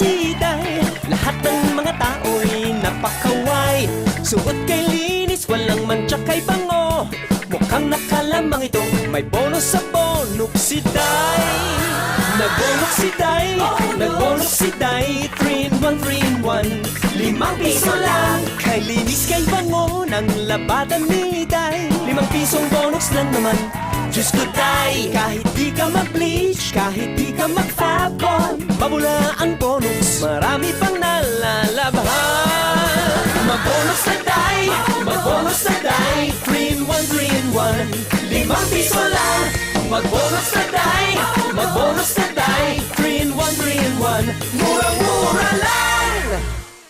si Day. Lahat ng mga tao'y napakaway. Suot kay linis, walang mantsa kay bango. Mukhang nakalamang ito, may bonus sa bonok si Day. Nagbonok si Day, nagbonok si Day. 3 in 1, 3 in 1, 5 piso lang. Kay linis kay bango ng labada ni Day. 5 pisong bonus lang naman. Diyos ko Day, kahit di ka mag-bleach, kahit di ka mag-fab-on, mabula ang bonus, marami pang nalalabahan. Mag-bonus na Day, mag-bonus na Day. 3 in 1, 3 in 1, 5 piso lang. Mag-bonus na Day, mag-bonus na Day. 3 in 1, 3 in 1, murang-mura lang.